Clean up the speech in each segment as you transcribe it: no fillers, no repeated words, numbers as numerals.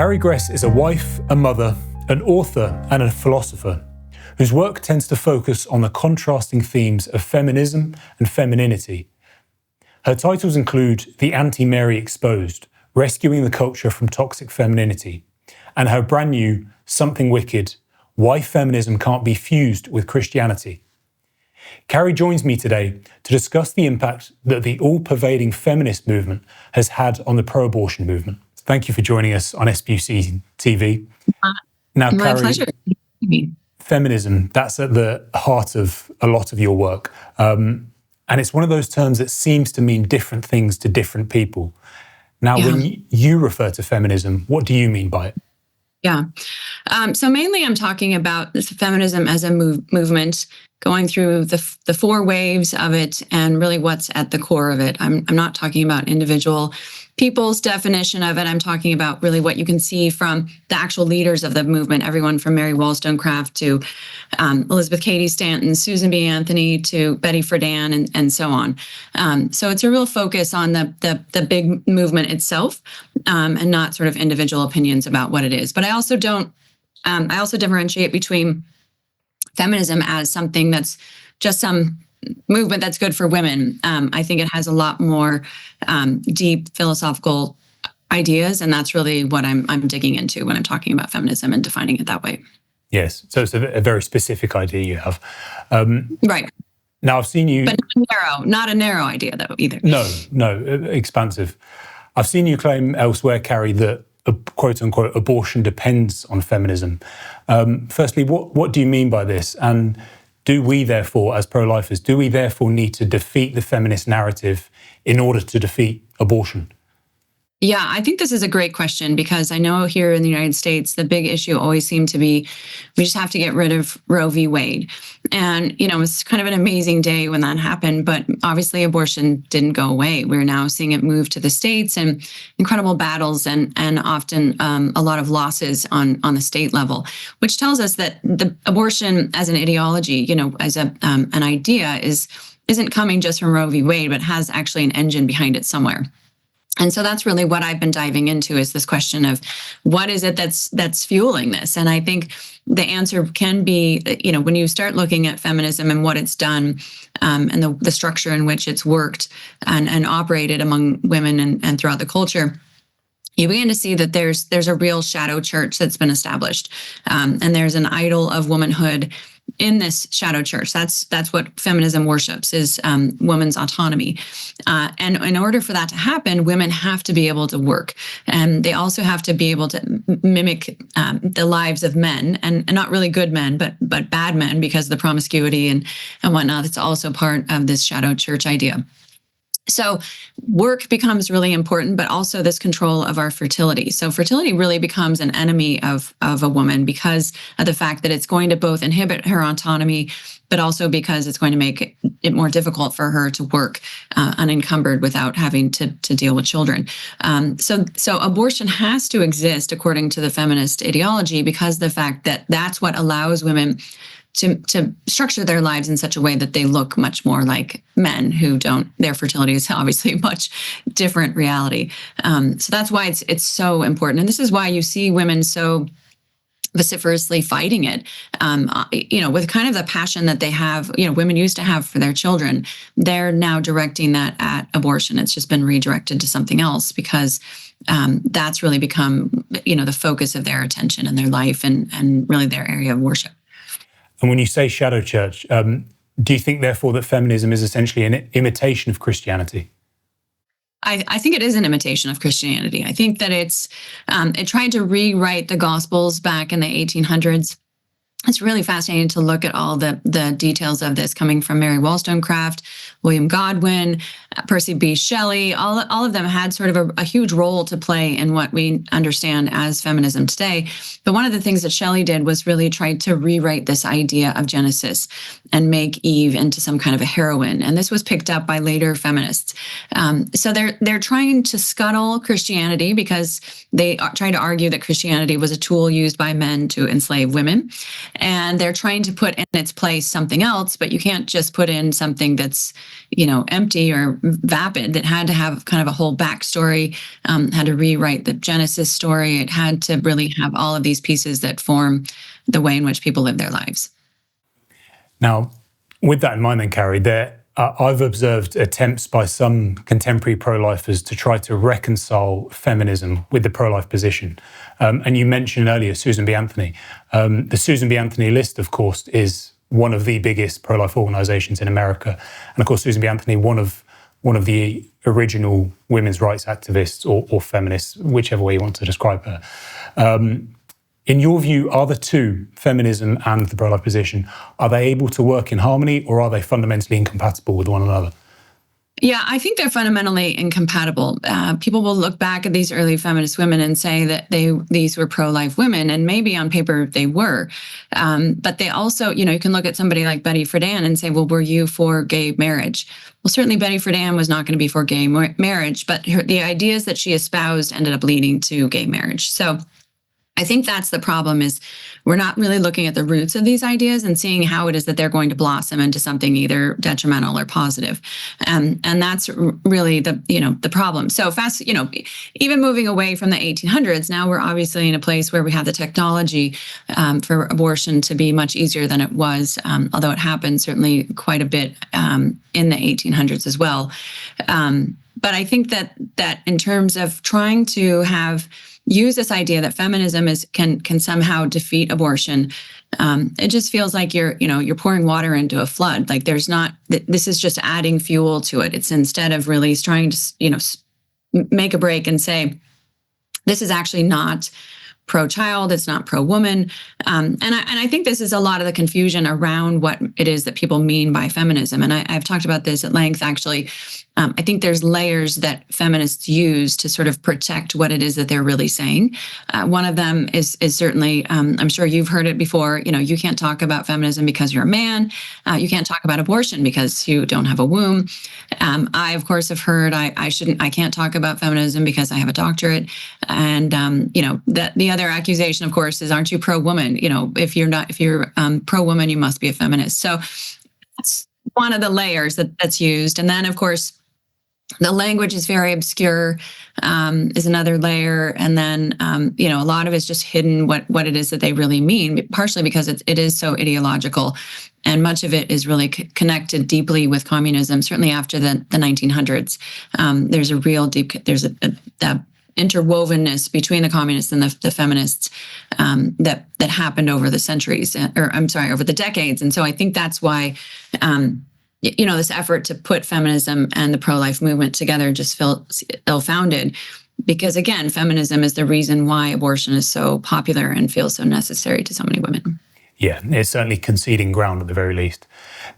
Carrie Gress is a wife, a mother, an author, and a philosopher whose work tends to focus on the contrasting themes of feminism and femininity. Her titles include The Anti-Mary Exposed, Rescuing the Culture from Toxic Femininity, and her brand new Something Wicked, Why Feminism Can't Be Fused with Christianity. Carrie joins me today to discuss the impact that the all-pervading feminist movement has had on the pro-abortion movement. Thank you for joining us on SPUCTV. Now, My Carrie, pleasure. feminism, that's at the heart of a lot of your work. And it's one of those terms that seems to mean different things to different people. Now, when you refer to feminism, what do you mean by it? Yeah. So mainly I'm talking about feminism as a movement, going through the four waves of it and really what's at the core of it. I'm not talking about individual people's definition of it. I'm talking about really what you can see from the actual leaders of the movement, everyone from Mary Wollstonecraft to Elizabeth Cady Stanton, Susan B. Anthony to Betty Friedan, and so on. So it's a real focus on the big movement itself, and not sort of individual opinions about what it is. But I also differentiate between feminism as something that's just some movement that's good for women. I think it has a lot more deep philosophical ideas, and that's really what I'm digging into when I'm talking about feminism and defining it that way. Yes, so it's a very specific idea you have. Right. Now, I've seen you... But not a narrow idea, though, either. No, expansive. I've seen you claim elsewhere, Carrie, that quote-unquote abortion depends on feminism. Firstly, what do you mean by this? And do we therefore, as pro-lifers, need to defeat the feminist narrative in order to defeat abortion? Yeah, I think this is a great question, because I know here in the United States, the big issue always seemed to be, we just have to get rid of Roe v. Wade. And, it was kind of an amazing day when that happened, but obviously abortion didn't go away. We're now seeing it move to the states, and incredible battles and often a lot of losses on the state level, which tells us that the abortion as an ideology, as an idea isn't coming just from Roe v. Wade, but has actually an engine behind it somewhere. And so that's really what I've been diving into, is this question of what is it that's fueling this? And I think the answer can be, when you start looking at feminism and what it's done, and the structure in which it's worked and operated among women and throughout the culture, you begin to see that there's a real shadow church that's been established, and there's an idol of womanhood in this shadow church. That's what feminism worships, is women's autonomy. And in order for that to happen, women have to be able to work, and they also have to be able to mimic the lives of men, and not really good men, but bad men, because of the promiscuity and whatnot. It's also part of this shadow church idea. So work becomes really important, but also this control of our fertility. So fertility really becomes an enemy of a woman, because of the fact that it's going to both inhibit her autonomy, but also because it's going to make it more difficult for her to work unencumbered without having to deal with children. So abortion has to exist according to the feminist ideology, because the fact that that's what allows women to structure their lives in such a way that they look much more like men who don't. Their fertility is obviously a much different reality. So that's why it's so important. And this is why you see women so vociferously fighting it, with kind of the passion that they have, women used to have for their children. They're now directing that at abortion. It's just been redirected to something else, because that's really become, the focus of their attention and their life, and really their area of worship. And when you say shadow church, do you think, therefore, that feminism is essentially an imitation of Christianity? I think it is an imitation of Christianity. I think that it tried to rewrite the Gospels back in the 1800s. It's really fascinating to look at all the details of this, coming from Mary Wollstonecraft, William Godwin, Percy B. Shelley. All of them had sort of a huge role to play in what we understand as feminism today. But one of the things that Shelley did was really try to rewrite this idea of Genesis and make Eve into some kind of a heroine. And this was picked up by later feminists. So they're trying to scuttle Christianity, because they try to argue that Christianity was a tool used by men to enslave women. and they're trying to put in its place something else, but you can't just put in something that's, empty or vapid. That had to have kind of a whole backstory, had to rewrite the Genesis story. It had to really have all of these pieces that form the way in which people live their lives. Now, with that in mind then, Carrie, I've observed attempts by some contemporary pro-lifers to try to reconcile feminism with the pro-life position. And you mentioned earlier Susan B. Anthony. The Susan B. Anthony list, of course, is one of the biggest pro-life organizations in America. And of course, Susan B. Anthony, one of the original women's rights activists or feminists, whichever way you want to describe her. In your view, are the two, feminism and the pro-life position, are they able to work in harmony, or are they fundamentally incompatible with one another? Yeah, I think they're fundamentally incompatible. People will look back at these early feminist women and say that these were pro-life women, and maybe on paper they were. But they also, you can look at somebody like Betty Friedan and say, well, were you for gay marriage? Well, certainly Betty Friedan was not going to be for gay marriage, but the ideas that she espoused ended up leading to gay marriage. So I think that's the problem, is we're not really looking at the roots of these ideas and seeing how it is that they're going to blossom into something either detrimental or positive. And that's really the problem. So fast, even moving away from the 1800s, now we're obviously in a place where we have the technology for abortion to be much easier than it was, although it happened certainly quite a bit in the 1800s as well. But I think that in terms of trying to use this idea that feminism can somehow defeat abortion, it just feels like you're pouring water into a flood. Like this is just adding fuel to it. It's instead of really trying to make a break and say, this is actually not pro-child, it's not pro-woman. And I think this is a lot of the confusion around what it is that people mean by feminism. And I've talked about this at length, actually. I think there's layers that feminists use to sort of protect what it is that they're really saying. One of them is certainly, I'm sure you've heard it before, you can't talk about feminism because you're a man. You can't talk about abortion because you don't have a womb. I, of course, have heard I can't talk about feminism because I have a doctorate. And, the other accusation, of course, is, aren't you pro-woman? If you're pro-woman, you must be a feminist. So that's one of the layers that's used. And then, of course, the language is very obscure, is another layer. And then, a lot of it's just hidden what it is that they really mean, partially because it is so ideological. And much of it is really connected deeply with communism, certainly after the 1900s. There's a real deep, there's a interwovenness between the communists and the feminists that happened over the centuries, over the decades. And so I think that's why, this effort to put feminism and the pro-life movement together just feels ill-founded, because again, feminism is the reason why abortion is so popular and feels so necessary to so many women. Yeah, it's certainly conceding ground at the very least.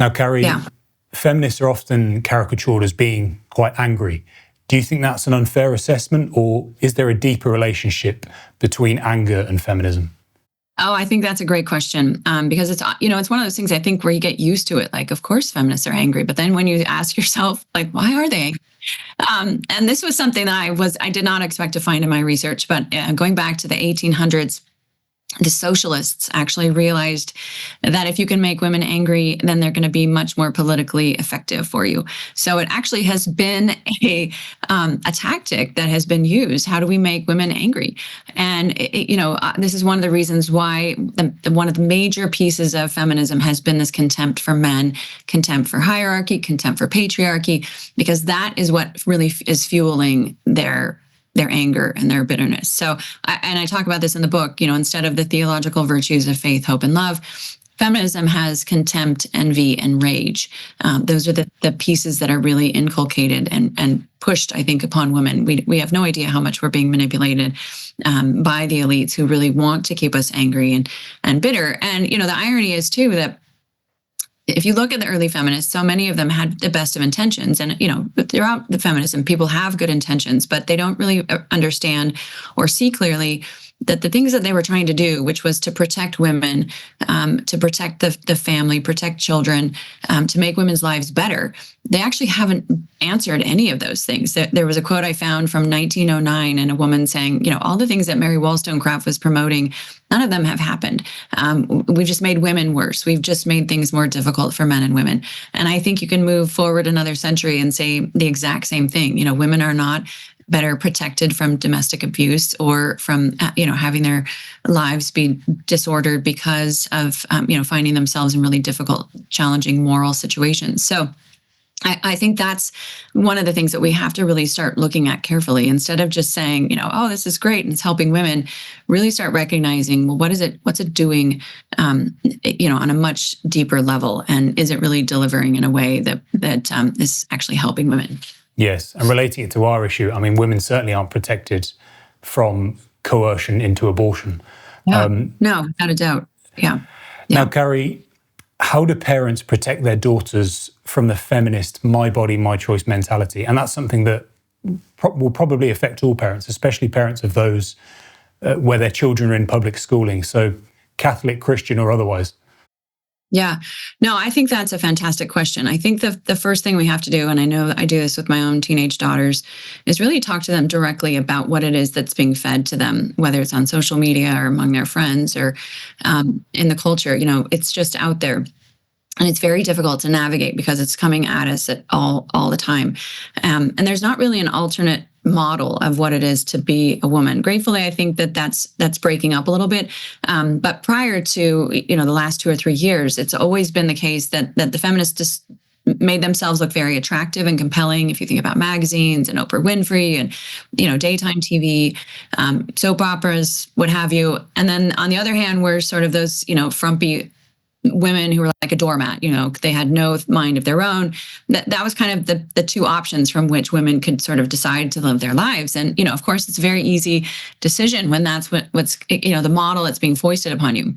Now, Carrie, feminists are often caricatured as being quite angry. Do you think that's an unfair assessment, or is there a deeper relationship between anger and feminism? Oh, I think that's a great question, because it's one of those things, I think, where you get used to it. Like, of course, feminists are angry, but then when you ask yourself, like, why are they angry? And this was something that I did not expect to find in my research, but going back to the 1800s, the socialists actually realized that if you can make women angry, then they're going to be much more politically effective for you. So it actually has been a tactic that has been used. How do we make women angry? And this is one of the reasons why one of the major pieces of feminism has been this contempt for men, contempt for hierarchy, contempt for patriarchy, because that is what really is fueling their anger and their bitterness. So, I talk about this in the book, instead of the theological virtues of faith, hope, and love, feminism has contempt, envy, and rage. Those are the pieces that are really inculcated and pushed, I think, upon women. We have no idea how much we're being manipulated by the elites who really want to keep us angry and bitter. And, the irony is, too, that if you look at the early feminists, so many of them had the best of intentions. And, throughout the feminism, people have good intentions, but they don't really understand or see clearly that the things that they were trying to do, which was to protect women, to protect the family, protect children, to make women's lives better, they actually haven't answered any of those things. There was a quote I found from 1909, and a woman saying, all the things that Mary Wollstonecraft was promoting, none of them have happened. We've just made women worse. We've just made things more difficult for men and women. And I think you can move forward another century and say the exact same thing. Women are not better protected from domestic abuse or from, having their lives be disordered because of, finding themselves in really difficult, challenging moral situations. So I think that's one of the things that we have to really start looking at carefully, instead of just saying, oh, this is great and it's helping women. Really start recognizing, well, what's it doing, on a much deeper level, and is it really delivering in a way that is actually helping women? Yes, and relating it to our issue, I mean, women certainly aren't protected from coercion into abortion. Yeah. No, without a doubt. Yeah. Now, Carrie, how do parents protect their daughters from the feminist my body, my choice mentality? And that's something that will probably affect all parents, especially parents of those where their children are in public schooling, so Catholic, Christian or otherwise. Yeah, no, I think that's a fantastic question. I think the first thing we have to do, and I know I do this with my own teenage daughters, is really talk to them directly about what it is that's being fed to them, whether it's on social media or among their friends or in the culture. It's just out there. And it's very difficult to navigate because it's coming at us at all the time. And there's not really an alternate model of what it is to be a woman. Gratefully, I think that's breaking up a little bit. But prior to the last 2 or 3 years, it's always been the case that the feminists just made themselves look very attractive and compelling. If you think about magazines and Oprah Winfrey and daytime TV, soap operas, what have you. And then on the other hand, we're sort of those frumpy women who were like a doormat, they had no mind of their own. That was kind of the two options from which women could sort of decide to live their lives. And, of course, it's a very easy decision when that's what's the model that's being foisted upon you.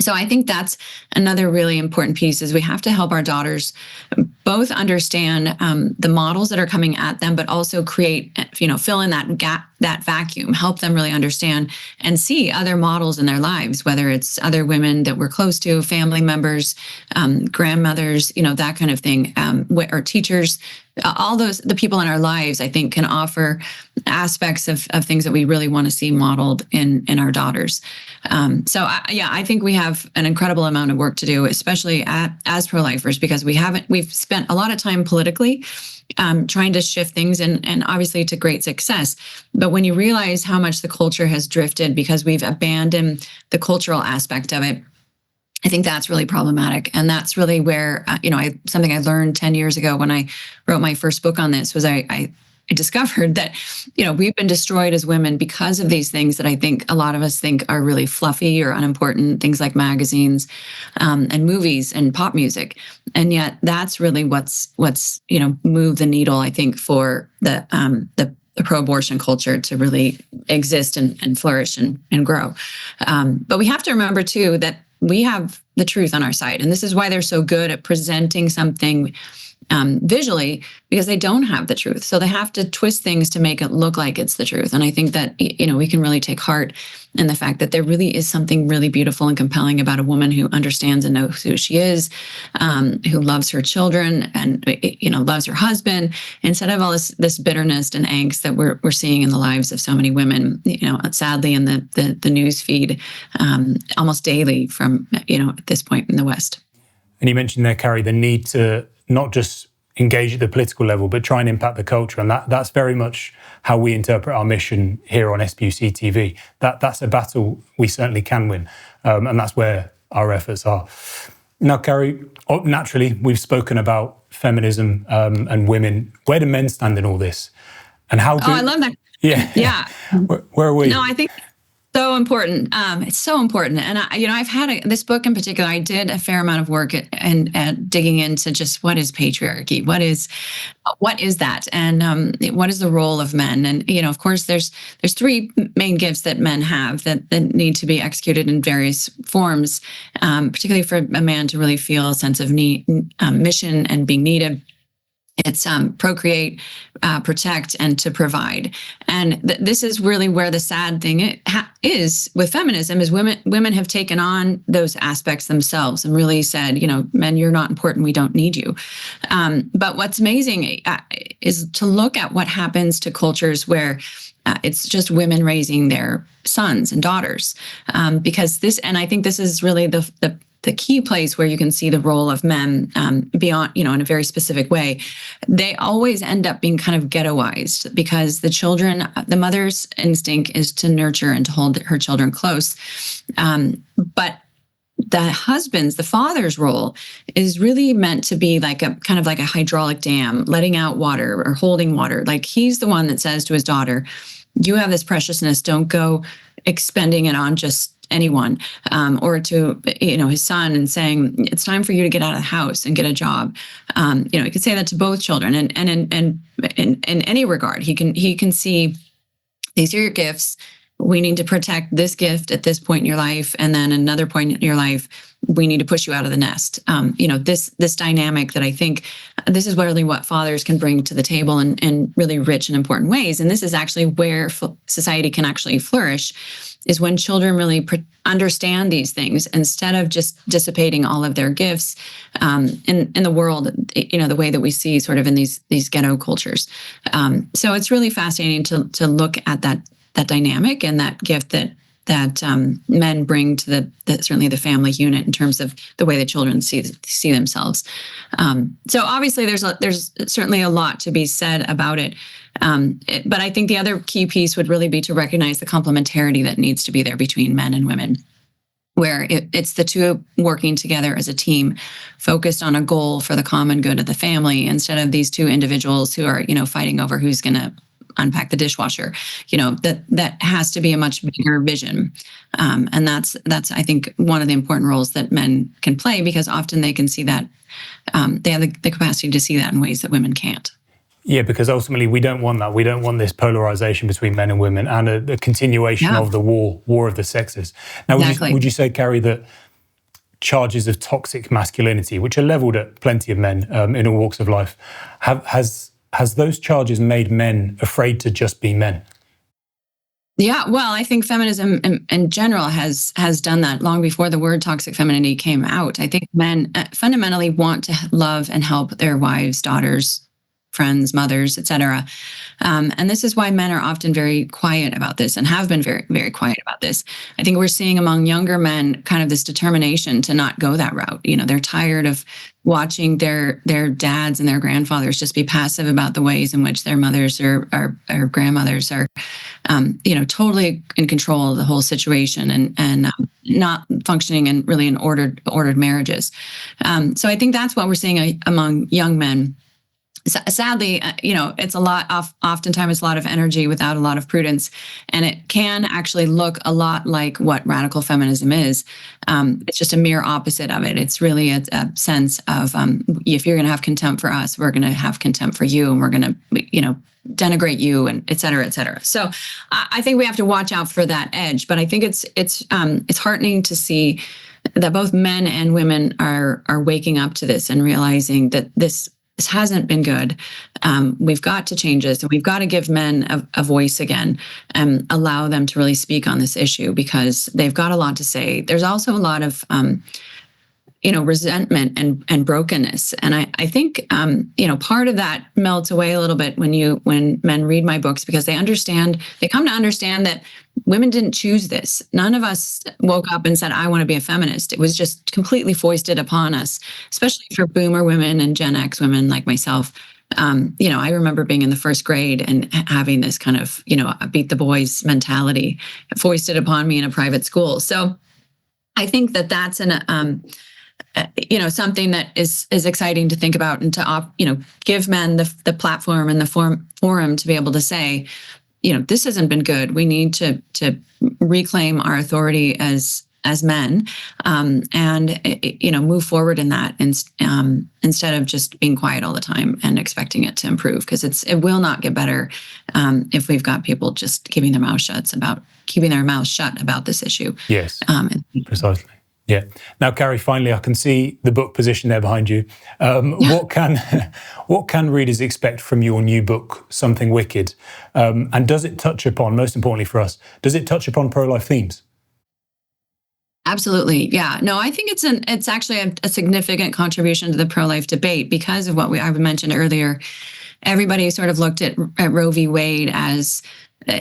So I think that's another really important piece, is we have to help our daughters both understand the models that are coming at them, but also create, fill in that gap, that vacuum, help them really understand and see other models in their lives, whether it's other women that we're close to, family members, grandmothers, that kind of thing, or teachers. All the people in our lives, I think, can offer aspects of things that we really want to see modeled in our daughters. I think we have an incredible amount of work to do, especially as pro-lifers, because we've spent a lot of time politically trying to shift things, and obviously to great success. But when you realize how much the culture has drifted because we've abandoned the cultural aspect of it, I think that's really problematic. And that's really where, something I learned 10 years ago when I wrote my first book on this was I discovered that, we've been destroyed as women because of these things that I think a lot of us think are really fluffy or unimportant, things like magazines and movies and pop music. And yet that's really what's moved the needle, I think, for the pro-abortion culture to really exist and flourish and grow. But we have to remember, too, that we have the truth on our side. And this is why they're so good at presenting something visually, because they don't have the truth. So they have to twist things to make it look like it's the truth. And I think that, we can really take heart in the fact that there really is something really beautiful and compelling about a woman who understands and knows who she is, who loves her children and, loves her husband, instead of all this bitterness and angst that we're seeing in the lives of so many women, sadly in the news feed almost daily from, at this point in the West. And you mentioned there, Carrie, the need to not just engage at the political level, but try and impact the culture. And that's very much how we interpret our mission here on SPUCTV. That's a battle we certainly can win. And that's where our efforts are. Now, Carrie, naturally, we've spoken about feminism and women. Where do men stand in all this? And how do... Oh, I love that. Yeah. Yeah. Where are we? No, I think... So important. It's so important. And I've had this book in particular, I did a fair amount of work at digging into just what is patriarchy? What is that? And what is the role of men? And, of course, there's 3 main gifts that men have that need to be executed in various forms, particularly for a man to really feel a sense of need, mission and being needed. It's procreate, protect, and to provide. And this is really where the sad thing is with feminism is women have taken on those aspects themselves and really said, men, you're not important. We don't need you. But what's amazing is to look at what happens to cultures where it's just women raising their sons and daughters, because and I think this is really the key place where you can see the role of men beyond, in a very specific way. They always end up being kind of ghettoized because the mother's instinct is to nurture and to hold her children close. But the father's role is really meant to be like a kind of like a hydraulic dam, letting out water or holding water. Like he's the one that says to his daughter, you have this preciousness, don't go expending it on just anyone, or to his son and saying it's time for you to get out of the house and get a job. He could say that to both children, and in any regard, he can see these are your gifts. We need to protect this gift at this point in your life, and then another point in your life, we need to push you out of the nest. This dynamic that I think this is really what fathers can bring to the table in really rich and important ways. And this is actually where society can actually flourish, is when children really understand these things instead of just dissipating all of their gifts in the world, the way that we see sort of in these ghetto cultures. So it's really fascinating to look at that dynamic and that gift that men bring to certainly the family unit in terms of the way the children see themselves. So obviously there's certainly a lot to be said about it. But I think the other key piece would really be to recognize the complementarity that needs to be there between men and women, where it's the two working together as a team, focused on a goal for the common good of the family, instead of these two individuals who are, fighting over who's going to unpack the dishwasher. That has to be a much bigger vision. And that's, I think, one of the important roles that men can play, because often they can see that, they have the capacity to see that in ways that women can't. Yeah, because ultimately we don't want that. We don't want this polarization between men and women and a continuation of the war of the sexes. Now, would you say, Carrie, that charges of toxic masculinity, which are leveled at plenty of men in all walks of life, has those charges made men afraid to just be men? Yeah, well, I think feminism in general has done that long before the word toxic femininity came out. I think men fundamentally want to love and help their wives, daughters, friends, mothers, etc. And this is why men are often very quiet about this and have been very, very quiet about this. I think we're seeing among younger men kind of this determination to not go that route. They're tired of watching their dads and their grandfathers just be passive about the ways in which their mothers or grandmothers are, totally in control of the whole situation and not functioning in really in ordered marriages. So I think that's what we're seeing among young men. Sadly, it's oftentimes a lot of energy without a lot of prudence. And it can actually look a lot like what radical feminism is. It's just a mere opposite of it. It's really a sense of, if you're going to have contempt for us, we're going to have contempt for you, and we're going to, denigrate you, and et cetera, et cetera. So I think we have to watch out for that edge. But I think it's heartening to see that both men and women are waking up to this and realizing that this hasn't been good. We've got to change this, and we've got to give men a voice again and allow them to really speak on this issue, because they've got a lot to say. There's also a lot of resentment and brokenness. And I think, part of that melts away a little bit when men read my books, because they come to understand that women didn't choose this. None of us woke up and said, I want to be a feminist. It was just completely foisted upon us, especially for boomer women and Gen X women like myself. I remember being in the first grade and having this kind of, beat the boys mentality foisted upon me in a private school. So I think that that's something that is exciting to think about, and to, give men the platform and the forum to be able to say, this hasn't been good. We need to reclaim our authority as men, and move forward in that, instead of just being quiet all the time and expecting it to improve, because it will not get better if we've got people just keeping their mouths shut about this issue. Yes, precisely. Yeah. Now, Carrie, finally, I can see the book position there behind you. What can readers expect from your new book, Something Wicked? And does it touch upon, most importantly for us, does it touch upon pro-life themes? Absolutely. Yeah. No, I think it's actually a significant contribution to the pro-life debate because of what I mentioned earlier. Everybody sort of looked at Roe v. Wade as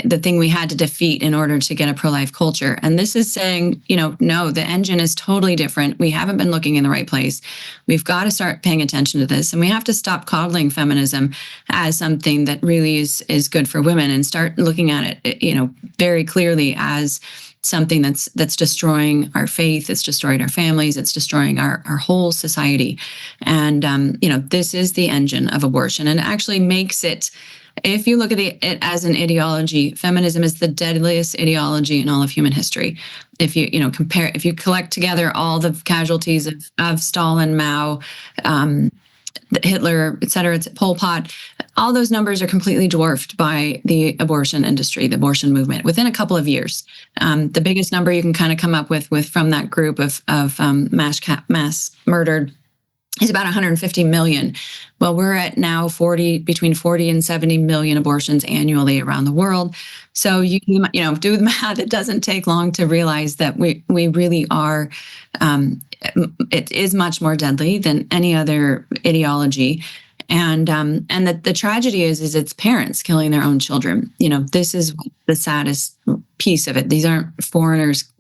the thing we had to defeat in order to get a pro-life culture. And this is saying, no, the engine is totally different. We haven't been looking in the right place. We've got to start paying attention to this. And we have to stop coddling feminism as something that really is good for women and start looking at it, very clearly as something that's destroying our faith, it's destroying our families, it's destroying our whole society. And, this is the engine of abortion. And it actually makes it, if you look at it as an ideology, feminism is the deadliest ideology in all of human history. If you, if you collect together all the casualties of Stalin, Mao, Hitler, et cetera, Pol Pot, all those numbers are completely dwarfed by the abortion industry, the abortion movement, within a couple of years. The biggest number you can kind of come up with from that group of mass murdered is about 150 million. Well, we're at now between 40 and 70 million abortions annually around the world. So you do the math. It doesn't take long to realize that we really are. It is much more deadly than any other ideology, and that the tragedy is it's parents killing their own children. This is the saddest piece of it. These aren't foreigners,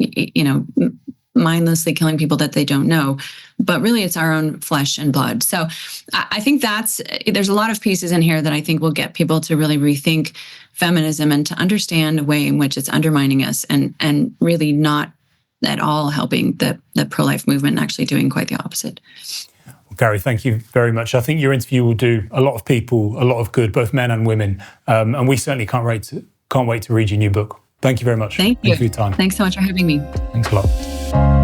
mindlessly killing people that they don't know, but really it's our own flesh and blood. So I think there's a lot of pieces in here that I think will get people to really rethink feminism and to understand the way in which it's undermining us and really not at all helping the pro-life movement and actually doing quite the opposite. Well, Carrie, thank you very much. I think your interview will do a lot of people a lot of good, both men and women. And we certainly can't wait to read your new book. Thank you very much. Thank you. Thanks for your time. Thanks so much for having me. Thanks a lot.